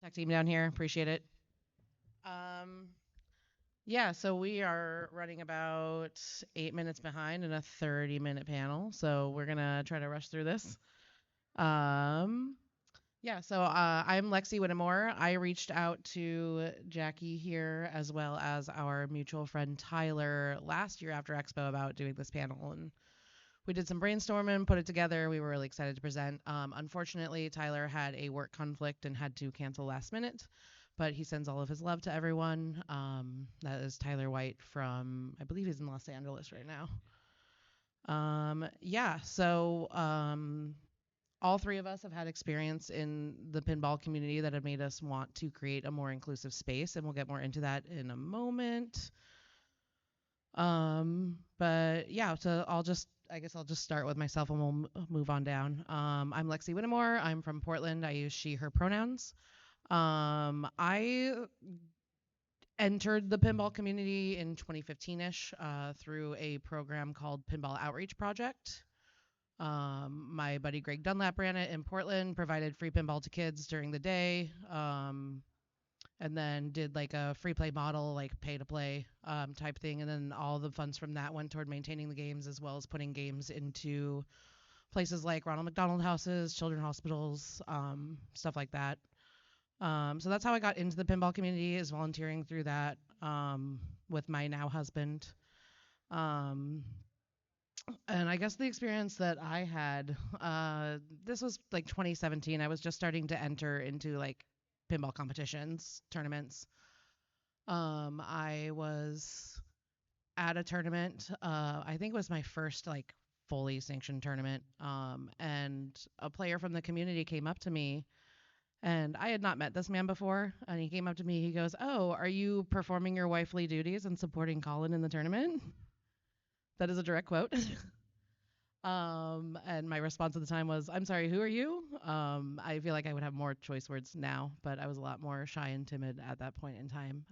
Tech team down here. Appreciate it. Um, yeah, so we are running about 8 minutes behind in a 30-minute panel. So we're going to try to rush through this. Um, I'm Lexi Whittemore. I reached out to Jackie here as well as our mutual friend Tyler last year after Expo about doing this panel. And we did some brainstorming, put it together. We were really excited to present. Unfortunately, Tyler had a work conflict and had to cancel last minute, but he sends all of his love to everyone. That is Tyler White from, I believe he's in Los Angeles right now. All three of us have had experience in the pinball community that have made us want to create a more inclusive space, and we'll get more into that in a moment. I guess I'll just start with myself and we'll move on down. I'm Lexi Whittemore. I'm from Portland. I use she, her pronouns. I entered the pinball community in 2015-ish through a program called Pinball Outreach Project. My buddy Greg Dunlap ran it in Portland, provided free pinball to kids during the day. And then did like a free play model, like pay to play type thing. And then all the funds from that went toward maintaining the games as well as putting games into places like Ronald McDonald houses, children's hospitals, stuff like that. So that's how I got into the pinball community, is volunteering through that with my now husband. Um, and I guess the experience that I had, this was like 2017. I was just starting to enter into like pinball competitions, tournaments. I was at a tournament. I think it was my first like fully sanctioned tournament. And a player from the community came up to me, and I had not met this man before. And he came up to me. He goes, "Oh, are you performing your wifely duties and supporting Colin in the tournament?" That is a direct quote. And my response at the time was, "I'm sorry, who are you?" I feel like I would have more choice words now, but I was a lot more shy and timid at that point in time.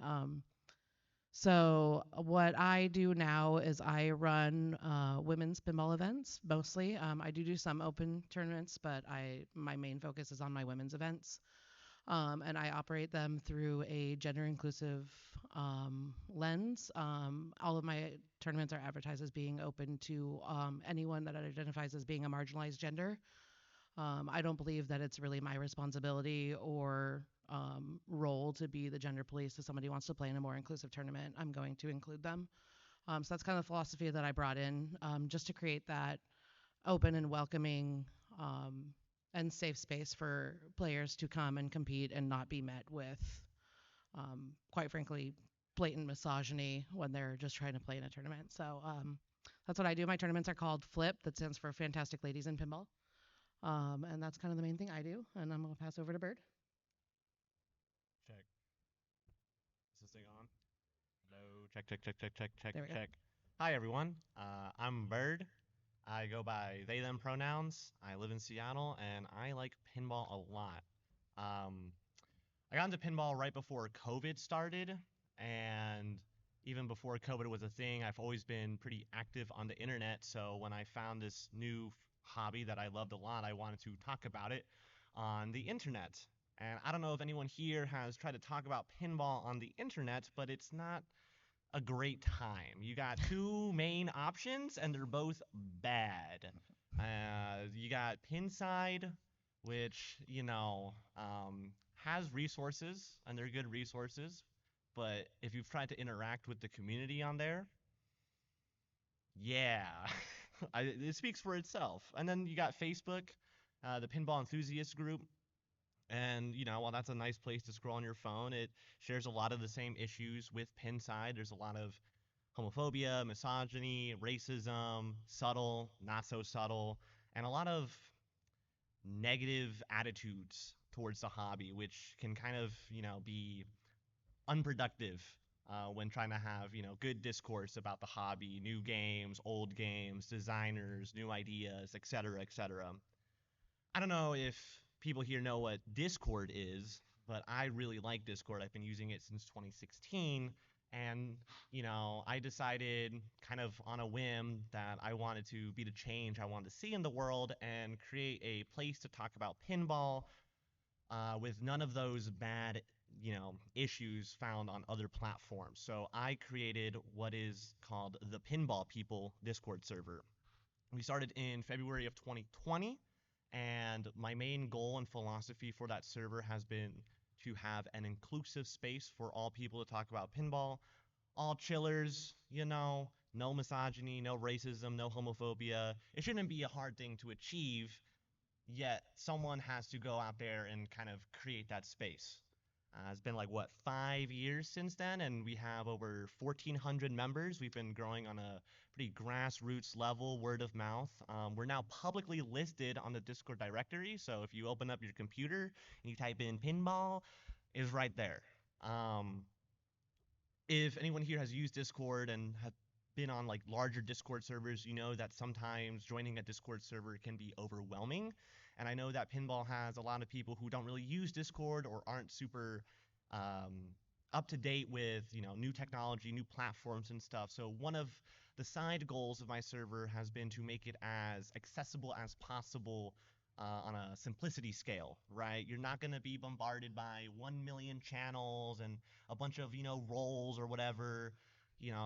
So what I do now is I run women's pinball events mostly. I do some open tournaments, but my main focus is on my women's events. And I operate them through a gender inclusive lens. All of my tournaments are advertised as being open to anyone that identifies as being a marginalized gender. I don't believe that it's really my responsibility or role to be the gender police. If somebody wants to play in a more inclusive tournament, I'm going to include them. So that's kind of the philosophy that I brought in, just to create that open and welcoming and safe space for players to come and compete and not be met with, quite frankly, blatant misogyny when they're just trying to play in a tournament. So that's what I do. My tournaments are called FLIP, that stands for Fantastic Ladies in Pinball. And that's kind of the main thing I do. And I'm going to pass over to Bird. Check. Is this thing on? Hello. Check, check, check, check, check, check, There we go. check. Hi, everyone. I'm Bird. I go by they, them pronouns. I live in Seattle, and I like pinball a lot. Um, I got into pinball right before COVID started, and even before COVID was a thing, I've always been pretty active on the internet. So when I found this new hobby that I loved a lot, I wanted to talk about it on the internet. And I don't know if anyone here has tried to talk about pinball on the internet, but it's not a great time. You got two main options, and they're both bad. You got Pinside, which has resources, and they're good resources. But if you've tried to interact with the community on there, yeah, it speaks for itself. And then you got Facebook, the Pinball Enthusiast Group. And, while that's a nice place to scroll on your phone, it shares a lot of the same issues with Pinside. There's a lot of homophobia, misogyny, racism, subtle, not so subtle, and a lot of negative attitudes towards the hobby, which can kind of, be unproductive when trying to have, good discourse about the hobby, new games, old games, designers, new ideas, etc., etc. I don't know if people here know what Discord is, but I really like Discord. I've been using it since 2016. And, I decided kind of on a whim that I wanted to be the change I wanted to see in the world and create a place to talk about pinball with none of those bad, issues found on other platforms. So I created what is called the Pinball People Discord server. We started in February of 2020, and my main goal and philosophy for that server has been to have an inclusive space for all people to talk about pinball, all chillers, no misogyny, no racism, no homophobia. It shouldn't be a hard thing to achieve, yet someone has to go out there and kind of create that space. It's been like what 5 years since then, and we have over 1,400 members. We've been growing on a pretty grassroots level, word of mouth. We're now publicly listed on the Discord directory, so if you open up your computer and you type in pinball, is right there. Um, if anyone here has used Discord and have been on like larger Discord servers, you know that sometimes joining a Discord server can be overwhelming. And I know that Pinball has a lot of people who don't really use Discord or aren't super um, up to date with new technology, new platforms and stuff. So one of the side goals of my server has been to make it as accessible as possible on a simplicity scale, right? You're not going to be bombarded by 1 million channels and a bunch of, roles or whatever.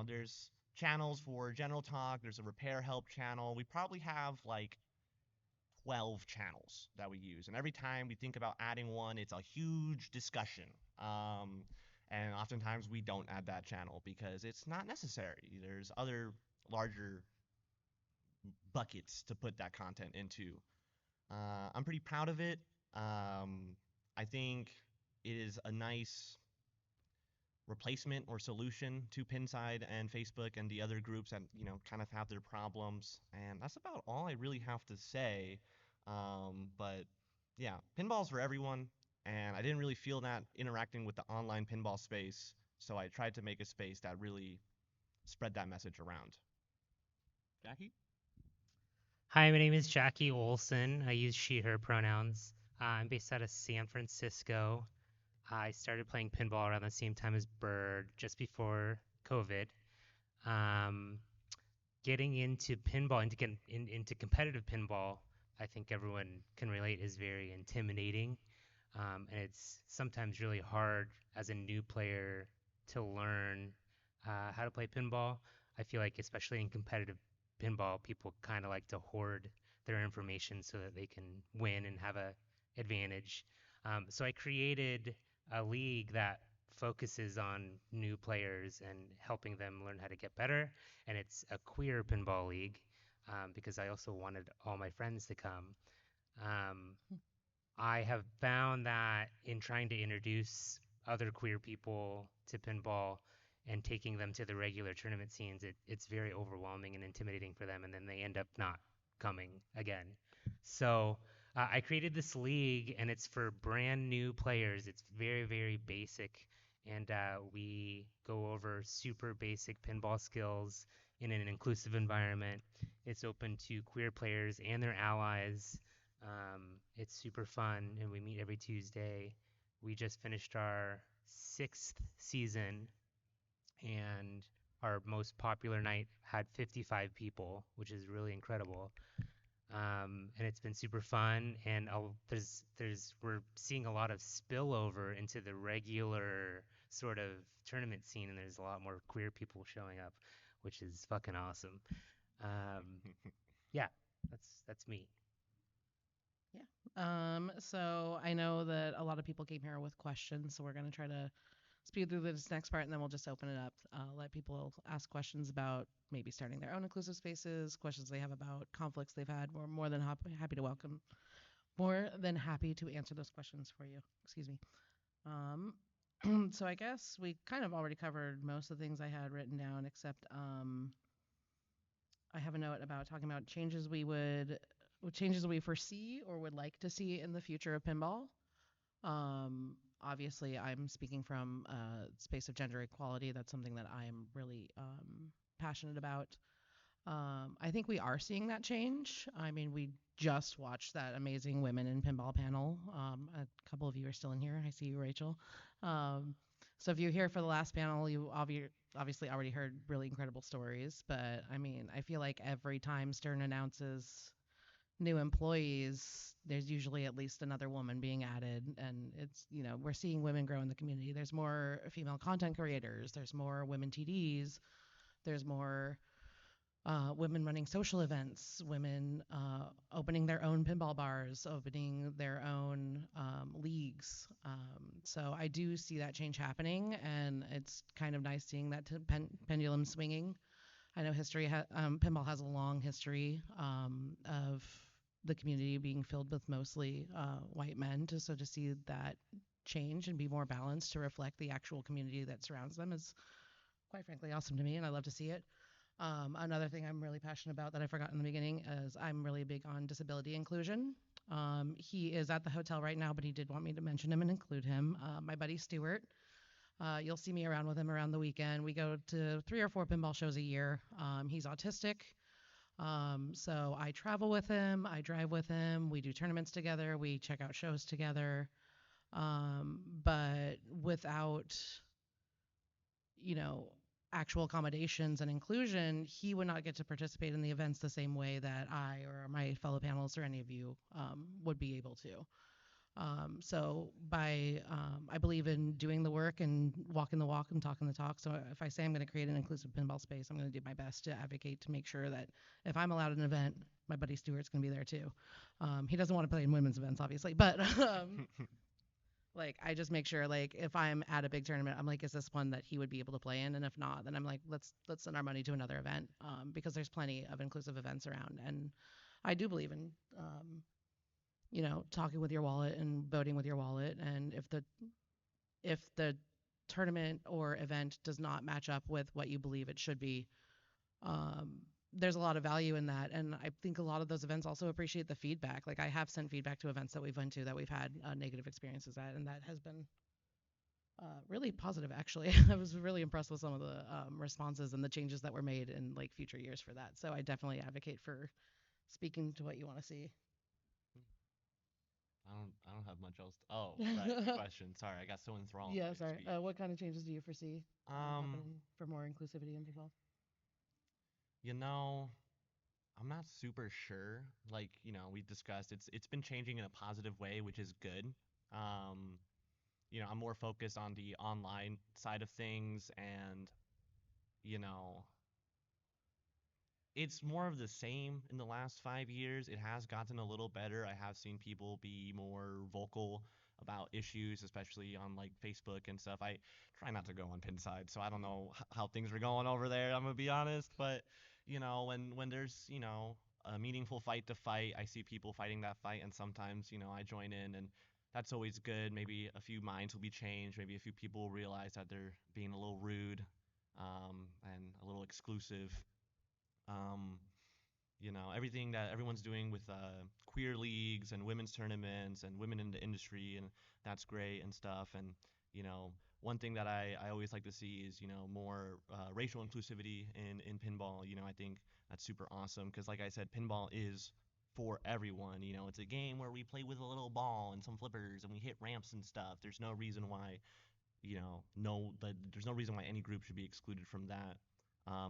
There's channels for general talk, there's a repair help channel. We probably have like 12 channels that we use. And every time we think about adding one, it's a huge discussion. And oftentimes we don't add that channel because it's not necessary. There's other larger buckets to put that content into. I'm pretty proud of it. I think it is a nice replacement or solution to Pinside and Facebook and the other groups that kind of have their problems. And that's about all I really have to say. But yeah, pinball's for everyone, and I didn't really feel that interacting with the online pinball space, so I tried to make a space that really spread that message around. Jackie? Hi, my name is Jackie Olson. I use she, her pronouns. I'm based out of San Francisco. I started playing pinball around the same time as Bird, just before COVID. Um, Getting into pinball, into competitive pinball, I think everyone can relate, is very intimidating. And it's sometimes really hard as a new player to learn how to play pinball. I feel like, especially in competitive pinball, people kind of like to hoard their information so that they can win and have a advantage. So I created a league that focuses on new players and helping them learn how to get better. And it's a queer pinball league because I also wanted all my friends to come. Um, I have found that in trying to introduce other queer people to pinball and taking them to the regular tournament scenes, it's very overwhelming and intimidating for them, and then they end up not coming again. So I created this league, and it's for brand new players. It's very, very basic, and we go over super basic pinball skills in an inclusive environment. It's open to queer players and their allies. It's super fun, and we meet every Tuesday. We just finished our sixth season, and our most popular night had 55 people, which is really incredible. And it's been super fun. And we're seeing a lot of spillover into the regular sort of tournament scene, and there's a lot more queer people showing up, which is fucking awesome. Um, yeah, that's me. Yeah. So I know that a lot of people came here with questions, so we're going to try to speed through this next part, and then we'll just open it up. Let people ask questions about maybe starting their own inclusive spaces, questions they have about conflicts they've had. We're more than happy to welcome, more than happy to answer those questions for you. Excuse me. Um, so I guess we kind of already covered most of the things I had written down, except I have a note about talking about changes we foresee or would like to see in the future of pinball. Obviously, I'm speaking from a space of gender equality. That's something that I'm really passionate about. I think we are seeing that change. I mean, we just watched that amazing Women in Pinball panel. A couple of you are still in here. I see you, Rachel. Um, so if you're here for the last panel, you obviously already heard really incredible stories. But I mean, I feel like every time Stern announces new employees, there's usually at least another woman being added. And it's, we're seeing women grow in the community. There's more female content creators, there's more women TDs, there's more women running social events, women opening their own pinball bars, opening their own leagues. So I do see that change happening, and it's kind of nice seeing that pendulum swinging. I know pinball has a long history of the community being filled with mostly white men. So to see that change and be more balanced to reflect the actual community that surrounds them is quite frankly awesome to me, and I love to see it. Another thing I'm really passionate about that I forgot in the beginning is I'm really big on disability inclusion. He is at the hotel right now, but he did want me to mention him and include him. My buddy Stuart. You'll see me around with him around the weekend. We go to 3 or 4 pinball shows a year. He's autistic. So I travel with him, I drive with him, we do tournaments together, we check out shows together. But without, you know, actual accommodations and inclusion, he would not get to participate in the events the same way that I or my fellow panelists or any of you would be able to. I believe in doing the work and walking the walk and talking the talk. So if I say I'm going to create an inclusive pinball space, I'm going to do my best to advocate to make sure that if I'm allowed an event, my buddy Stuart's going to be there too. He doesn't want to play in women's events, obviously, but like I just make sure like if I'm at a big tournament, I'm like, is this one that he would be able to play in? And if not, then I'm like, let's send our money to another event because there's plenty of inclusive events around, and I do believe in talking with your wallet and voting with your wallet. And if the tournament or event does not match up with what you believe it should be, um, there's a lot of value in that. And I think a lot of those events also appreciate the feedback. Like I have sent feedback to events that we've went to that we've had negative experiences at, and that has been really positive. Actually, I was really impressed with some of the responses and the changes that were made in like future years for that. So I definitely advocate for speaking to what you want to see. I don't have much else. Oh, right. Good question. Sorry, I got so enthralled Yeah, by your sorry. speech. What kind of changes do you foresee Um, happening for more inclusivity in people? you know, I'm not super sure. Like, we discussed it's been changing in a positive way, which is good. Um, I'm more focused on the online side of things and, you know, it's more of the same in the last 5 years. It has gotten a little better. I have seen people be more vocal about issues, especially on like Facebook and stuff. I try not to go on Pinside, so I don't know how things are going over there. I'm gonna be honest, but when there's a meaningful fight to fight, I see people fighting that fight, and sometimes I join in, and that's always good. Maybe a few minds will be changed. Maybe a few people will realize that they're being a little rude, and a little exclusive. um, everything that everyone's doing with queer leagues and women's tournaments and women in the industry, and that's great and stuff. And one thing that I always like to see is more racial inclusivity in pinball. I think that's super awesome because, like I said, pinball is for everyone. It's a game where we play with a little ball and some flippers and we hit ramps and stuff. There's no reason why there's no reason why any group should be excluded from that.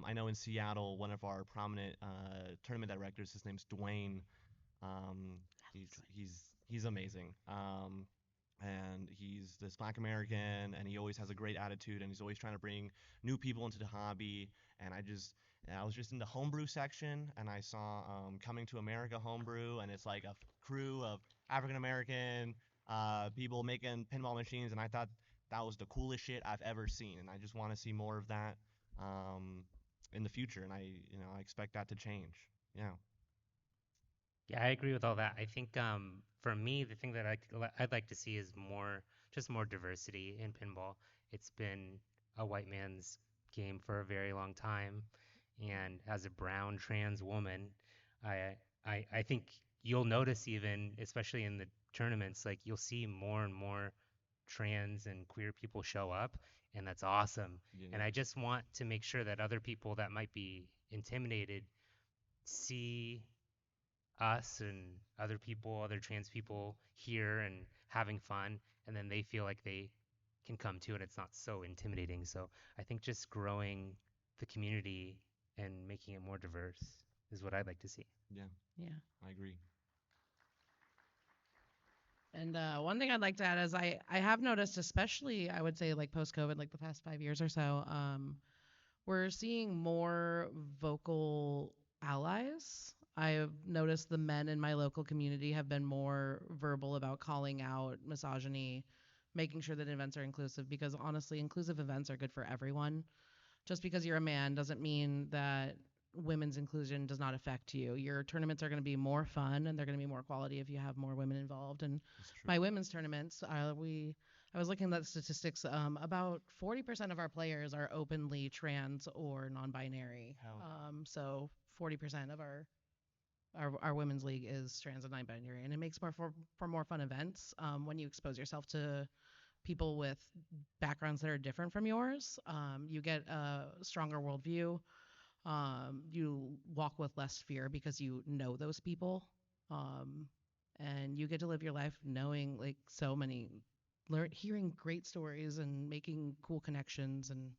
I know in Seattle, one of our prominent tournament directors, his name's Dwayne. Um, he's amazing. And he's this Black American, and he always has a great attitude, and he's always trying to bring new people into the hobby. And I was just in the homebrew section, and I saw Coming to America homebrew, and it's like a crew of African American people making pinball machines, and I thought that was the coolest shit I've ever seen, and I just want to see more of that um, in the future, and I expect that to change. Yeah. Yeah, I agree with all that. I think for me, the thing that I'd like to see is just more diversity in pinball. It's been a white man's game for a very long time, and as a brown trans woman, I I think you'll notice even, especially in the tournaments, like you'll see more and more trans and queer people show up, and that's awesome. And Yeah. I just want to make sure that other people that might be intimidated see us and other people, other trans people here and having fun, and then they feel like they can come too, and it's not so intimidating. So I think just growing the community and making it more diverse is what I'd like to see. Yeah, Yeah. I agree. And one thing I'd like to add is I have noticed, especially I would say like post COVID, like the past 5 years or so, we're seeing more vocal allies. I've noticed the men in my local community have been more verbal about calling out misogyny, making sure that events are inclusive because honestly, inclusive events are good for everyone. Just because you're a man doesn't mean that women's inclusion does not affect you. Your tournaments are going to be more fun and they're going to be more quality if you have more women involved. And That's true. my women's tournaments, I was looking at the statistics. About 40% of our players are openly trans or non-binary. Hell. So 40% of our women's league is trans and non-binary, and it makes for more fun events when you expose yourself to people with backgrounds that are different from yours. You get a stronger worldview. You walk with less fear because you know those people. Um, and you get to live your life knowing like so many, hearing great stories and making cool connections. And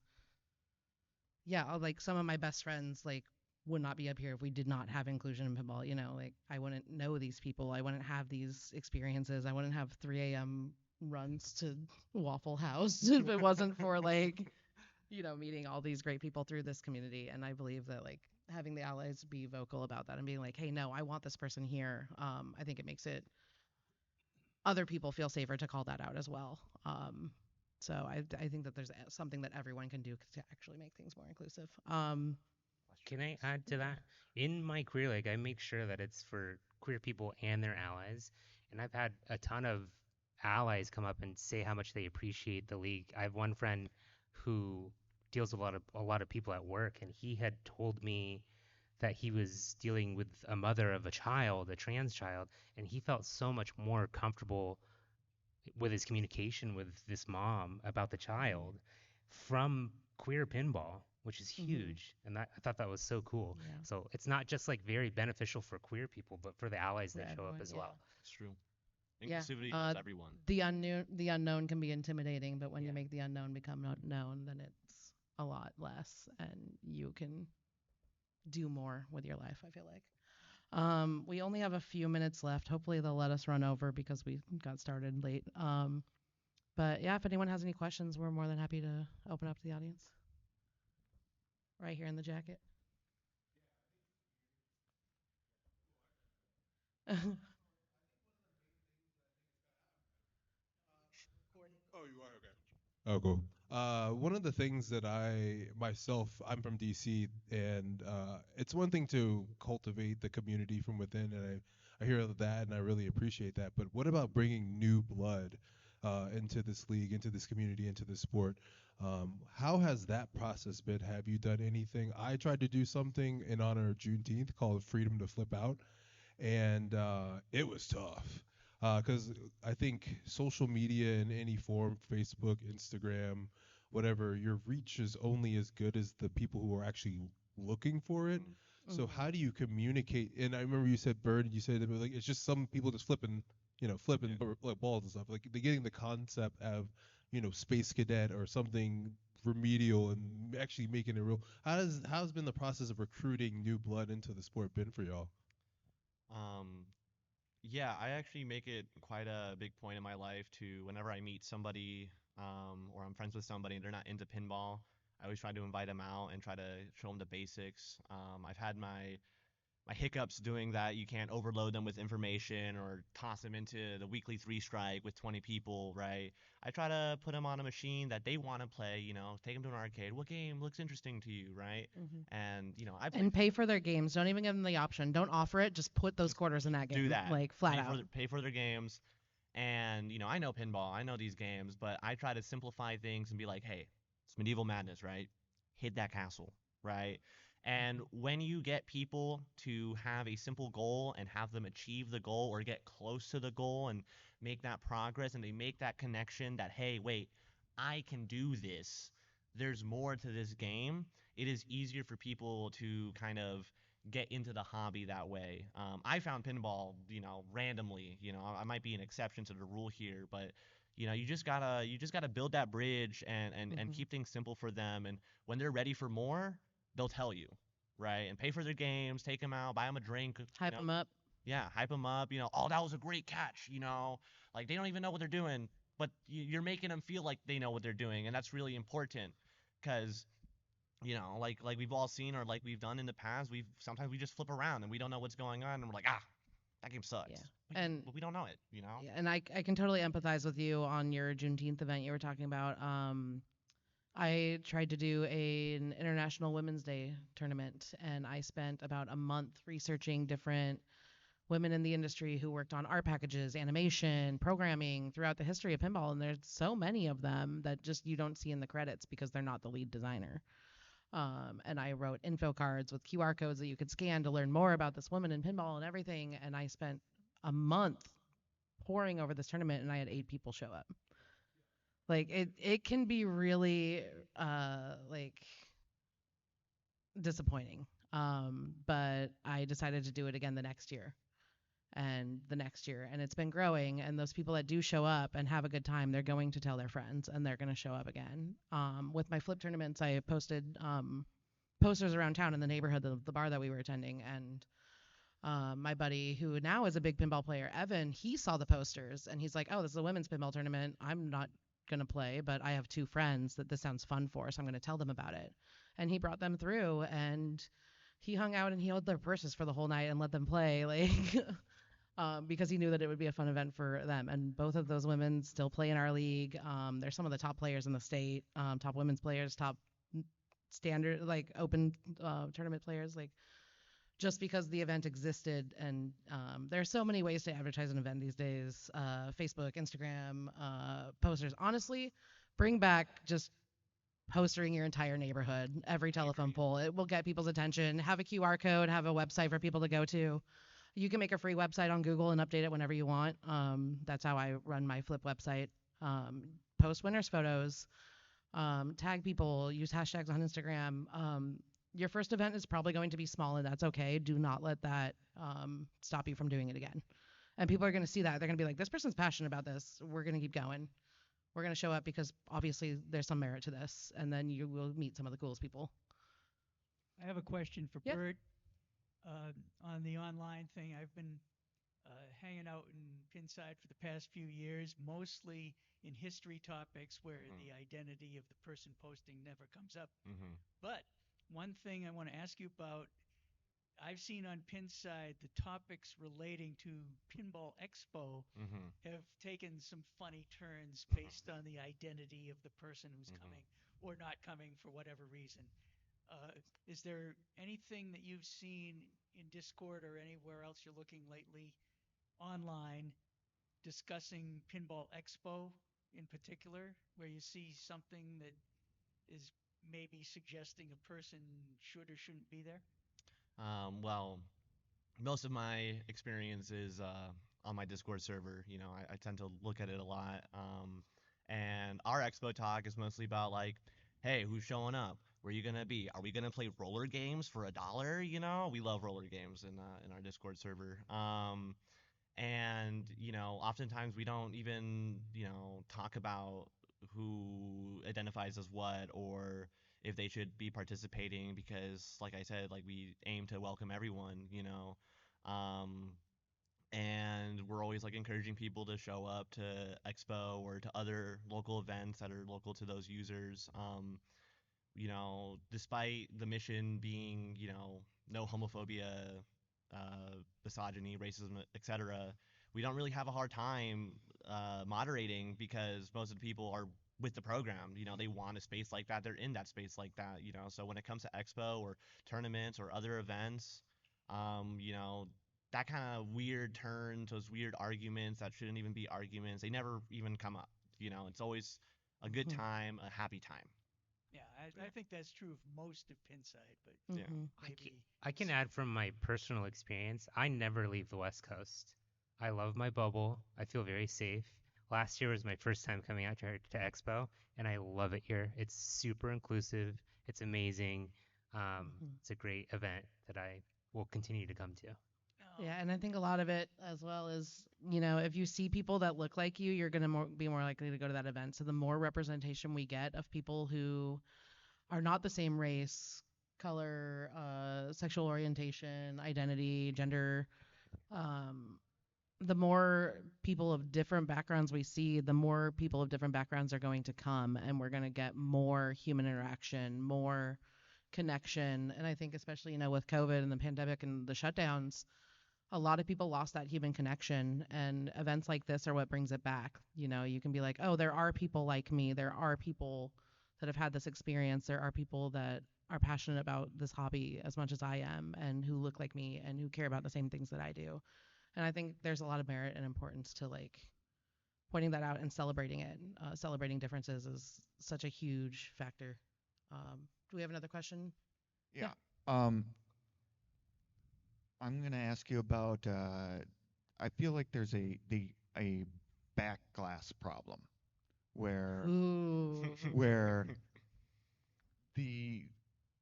yeah, like some of my best friends, like, would not be up here if we did not have inclusion in pinball. You know, like I wouldn't know these people. I wouldn't have these experiences. I wouldn't have 3 a.m. runs to Waffle House if it wasn't for like, meeting all these great people through this community. And I believe that like having the allies be vocal about that and being like, hey, no, I want this person here. I think it makes it other people feel safer to call that out as well. So I think that there's something that everyone can do to actually make things more inclusive. Can I add to that? In my queer league, I make sure that it's for queer people and their allies. And I've had a ton of allies come up and say how much they appreciate the league. I have one friend who deals with a lot of people at work, and he had told me that he was dealing with a mother of a child, a trans child, and he felt so much more comfortable with his communication with this mom about the child from queer pinball, which is Mhm. huge. And I thought that was so cool. Yeah, So it's not just like very beneficial for queer people, but for the allies for that show up everyone. as Yeah. well. It's true. Yeah. Inclusivity helps everyone. The unknown can be intimidating, but when Yeah. you make the unknown become known, then it's a lot less, and you can do more with your life. I feel like. We only have a few minutes left. Hopefully, they'll let us run over because we got started late. But yeah, if anyone has any questions, we're more than happy to open up to the audience. Right here in the jacket. Oh, you are okay. Oh, cool. One of the things that I'm from DC, and it's one thing to cultivate the community from within, and I hear that, and I really appreciate that. But what about bringing new blood into this league, into this community, into this sport? How has that process been? Have you done anything? I tried to do something in honor of Juneteenth called Freedom to Flip Out, and it was tough because I think social media in any form, Facebook, Instagram, whatever, your reach is only as good as the people who are actually looking for it. So Mhm. how do you communicate? And I remember you said Bird, you said that, like it's just some people just flipping, flipping like balls and stuff. Like they're getting the concept of, space cadet or something remedial and actually making it real. How's been the process of recruiting new blood into the sport been for y'all? Um, yeah, I actually make it quite a big point in my life to whenever I meet somebody, or I'm friends with somebody and they're not into pinball, I always try to invite them out and try to show them the basics. I've had my hiccups doing that. You can't overload them with information or toss them into the weekly three strike with 20 people, right? I try to put them on a machine that they want to play, take them to an arcade. What game looks interesting to you, right? Mhm. And, I play. And pay for their games. Don't even give them the option. Don't offer it. Just put those Just quarters in that do game, that. like flat out. Pay for their games. And, I know pinball, I know these games, but I try to simplify things and be like, hey, it's medieval madness, right? Hit that castle, right? And when you get people to have a simple goal and have them achieve the goal or get close to the goal and make that progress and they make that connection that, hey, wait, I can do this. There's more to this game. It is easier for people to kind of get into the hobby that way. I found pinball, randomly. I might be an exception to the rule here, but you just gotta build that bridge and Mhm. keep things simple for them. And when they're ready for more, they'll tell you, right? And pay for their games, take them out, buy them a drink. Hype them up. Yeah, hype them up. Oh, that was a great catch. Like they don't even know what they're doing, but you're making them feel like they know what they're doing, and that's really important, because like we've all seen, or like we've done in the past, we've sometimes we just flip around and we don't know what's going on, and we're like, that game Yeah. sucks. And But we don't know it. yeah, and I can totally empathize with you on your Juneteenth event you were talking about. I tried to do an International Women's Day tournament, and I spent about a month researching different women in the industry who worked on art packages, animation, programming throughout the history of pinball. And there's so many of them that just you don't see in the credits because they're not the lead designer. And I wrote info cards with QR codes that you could scan to learn more about this woman in pinball and everything. And I spent a month poring over this tournament, and I had 8 people show up. Like it can be really like disappointing. But I decided to do it again the next year and the next year, and it's been growing. And those people that do show up and have a good time, they're going to tell their friends, and they're going to show up again. With my flip tournaments, I posted posters around town in the neighborhood, the bar that we were attending, and my buddy, who now is a big pinball player, Evan, he saw the posters and he's like, "Oh, this is a women's pinball tournament. I'm not gonna play, but I have 2 friends that this sounds fun for, so I'm gonna tell them about it." And he brought them through, and he hung out and he held their purses for the whole night and let them play, like, because he knew that it would be a fun event for them. And both of those women still play in our league. They're some of the top players in the state, top women's players, top standard, like open tournament players, like just because the event existed. And there are so many ways to advertise an event these days: Facebook, Instagram, posters. Honestly, bring back just postering your entire neighborhood, every telephone pole. It will get people's attention. Have a QR code, have a website for people to go to. You can make a free website on Google and update it whenever you want. That's how I run my flip website. Post winners photos, tag people, use hashtags on Instagram. Your first event is probably going to be small, and that's okay. Do not let that stop you from doing it again. And people are going to see that. They're going to be like, this person's passionate about this. We're going to keep going. We're going to show up because obviously there's some merit to this. And then you will meet some of the coolest people. I have a question for Yeah. Bert. On the online thing, I've been hanging out in Pinside for the past few years, mostly in history topics where the identity of the person posting never comes up. Mm-hmm. But one thing I want to ask you about, I've seen on Pinside the topics relating to Pinball Expo Mm-hmm. have taken some funny turns based on the identity of the person who's coming or not coming for whatever reason. Is there anything that you've seen in Discord or anywhere else you're looking lately online discussing Pinball Expo in particular, where you see something that is maybe suggesting a person should or shouldn't be there? Well, most of my experience is on my Discord server. I tend to look at it a lot. And our expo talk is mostly about like, hey, who's showing up? Where are you gonna be? Are we gonna play roller games for $1? We love roller games in our Discord server. And oftentimes we don't even talk about who identifies as what, or if they should be participating, because like I said, like we aim to welcome everyone. um and we're always like encouraging people to show up to expo or to other local events that are local to those users. Despite the mission being, no homophobia, misogyny, racism, etc., we don't really have a hard time moderating, because most of the people are with the program. They want a space like that. They're in that space like that. So when it comes to expo or tournaments or other events, that kind of weird turns, those weird arguments that shouldn't even be arguments, they never even come up. It's always a good Mhm. time, a happy time. Yeah, I think that's true of most of Pinside, but Yeah. Mhm. maybe I can add from my personal experience, I never leave the West Coast. I love my bubble. I feel very safe. Last year was my first time coming out here to Expo, and I love it here. It's super inclusive. It's amazing. Mhm. It's a great event that I will continue to come to. Yeah, and I think a lot of it as well is, if you see people that look like you, you're going to be more likely to go to that event. So the more representation we get of people who are not the same race, color, sexual orientation, identity, gender, um, the more people of different backgrounds we see, the more people of different backgrounds are going to come, and we're going to get more human interaction, more connection. And I think, especially, with COVID and the pandemic and the shutdowns, a lot of people lost that human connection. And events like this are what brings it back. You can be like, oh, there are people like me. There are people that have had this experience. There are people that are passionate about this hobby as much as I am and who look like me and who care about the same things that I do. And I think there's a lot of merit and importance to like pointing that out and celebrating it. Celebrating differences is such a huge factor. Do we have another question? Yeah. Um, I'm gonna ask you about. I feel like there's a back glass problem where Ooh. where the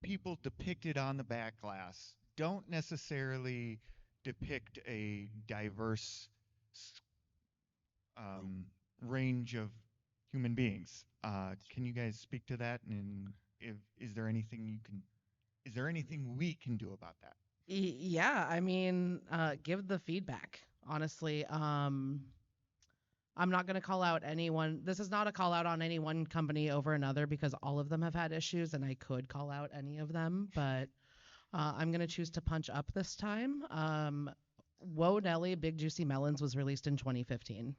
people depicted on the back glass don't necessarily depict a diverse range of human beings. Can you guys speak to that? And if is there anything is there anything we can do about that? Yeah, I mean, give the feedback. Honestly, I'm not going to call out anyone. This is not a call out on any one company over another because all of them have had issues, and I could call out any of them, but I'm going to choose to punch up this time. Whoa Nelly Big Juicy Melons was released in 2015.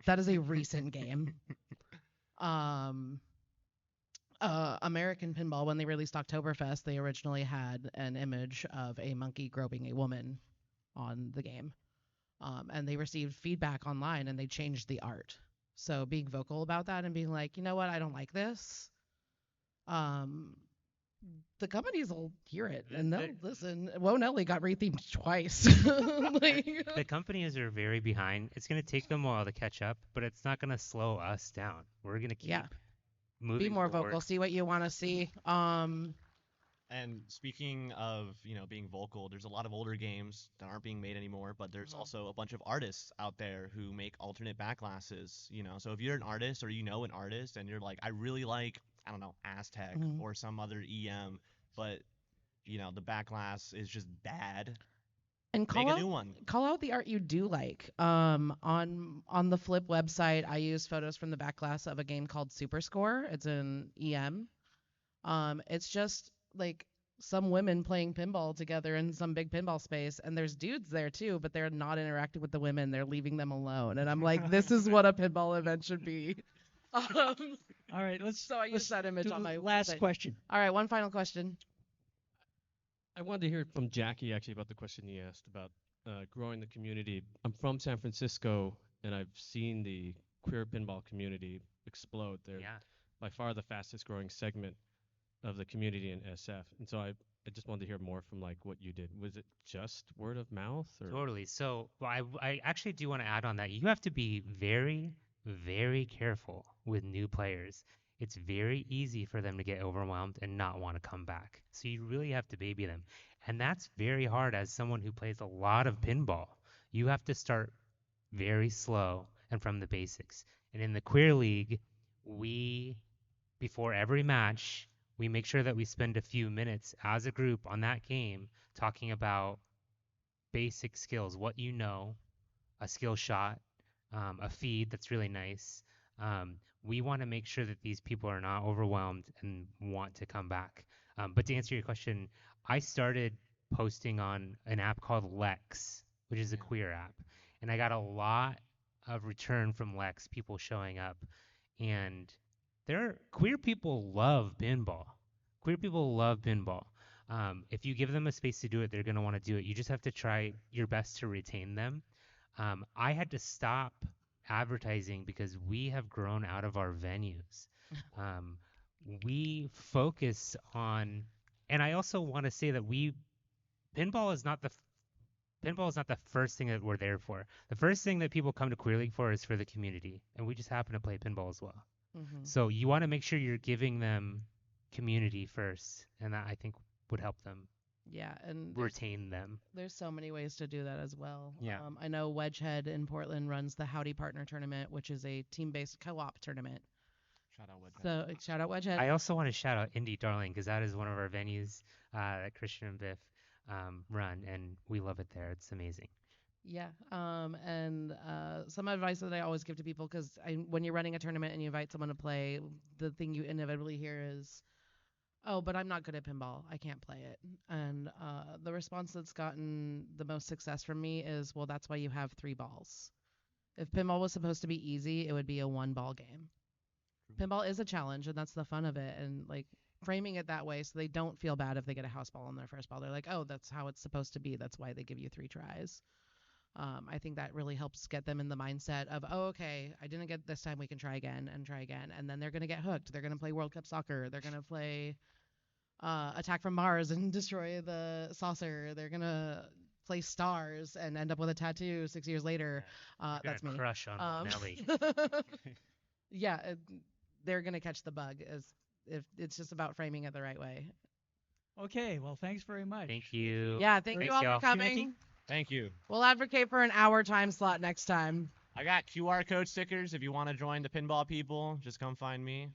That is a recent game. American Pinball, when they released Oktoberfest, they originally had an image of a monkey groping a woman on the game. And they received feedback online and they changed the art. So being vocal about that and being like, you know what, I don't like this. The companies will hear it and they'll listen. Whoa Nelly got rethemed twice. The companies are very behind. It's going to take them a while to catch up, but it's not going to slow us down. We're going to keep moving be more forward. vocal. See what you want to see. And speaking of, being vocal, there's a lot of older games that aren't being made anymore, but there's also a bunch of artists out there who make alternate backglasses, So if you're an artist or an artist and you're like, I really like, I don't know, Aztec or some other EM, but, the backglass is just bad, And make a new one. Call out the art you do like. On the Flip website, I use photos from the back glass of a game called Super Score. It's an EM. It's just like some women playing pinball together in some big pinball space, and there's dudes there too, but they're not interacting with the women. They're leaving them alone, and I'm like, this is what a pinball event should be. All right, So I use that image on my last website. question. All right, one final question. I wanted to hear from Jackie actually about the question he asked about growing the community. I'm from San Francisco, and I've seen the queer pinball community explode. They're by far the fastest growing segment of the community in SF. And so I just wanted to hear more from like what you did. Was it just word of mouth? Or? Totally. So I actually do want to add on that. You have to be very, very careful with new players. It's very easy for them to get overwhelmed and not want to come back. So you really have to baby them. And that's very hard as someone who plays a lot of pinball. You have to start very slow and from the basics. And in the Queer League, before every match, we make sure that we spend a few minutes as a group on that game talking about basic skills, what you know, a skill shot, a feed that's really nice. We want to make sure that these people are not overwhelmed and want to come back. But to answer your question, I started posting on an app called Lex, which is a queer app. And I got a lot of return from Lex, people showing up. And queer people love pinball. Queer people love pinball. If you give them a space to do it, they're going to want to do it. You just have to try your best to retain them. I had to stop advertising because we have grown out of our venues. We focus on, and I also want to say that pinball is not the first thing that we're there for. The first thing that people come to Queer League for is for the community, and we just happen to play pinball as well. So you want to make sure you're giving them community first, and that I think would help them. Yeah, and retain them. There's so many ways to do that as well. Yeah. I know Wedgehead in Portland runs the Howdy Partner Tournament, which is a team-based co-op tournament. Shout out Wedgehead. So shout out Wedgehead. I also want to shout out Indie Darling because that is one of our venues that Christian and Biff run, and we love it there. It's amazing. Yeah. And some advice that I always give to people, because when you're running a tournament and you invite someone to play, the thing you inevitably hear is, "Oh, but I'm not good at pinball. I can't play it." And the response that's gotten the most success from me is, "Well, that's why you have 3 balls. If pinball was supposed to be easy, it would be a 1 ball game. Pinball is a challenge, and that's the fun of it. And like framing it that way, so they don't feel bad if they get a house ball on their first ball. They're like, oh, that's how it's supposed to be. That's why they give you 3 tries. I think that really helps get them in the mindset of, oh, okay, I didn't get this time. We can try again and try again, and then they're gonna get hooked. They're gonna play World Cup soccer. They're gonna play Attack from Mars and destroy the saucer. They're gonna play Stars and end up with a tattoo 6 years later. You're That's gonna me. crush on Nelly. Yeah, they're gonna catch the bug. As if it's just about framing it the right way. Okay, well, thanks very much. Thank you. Yeah, thank Thanks, you all y'all. for coming. Thank you. We'll advocate for an hour time slot next time. I got QR code stickers. If you want to join the pinball people, just come find me.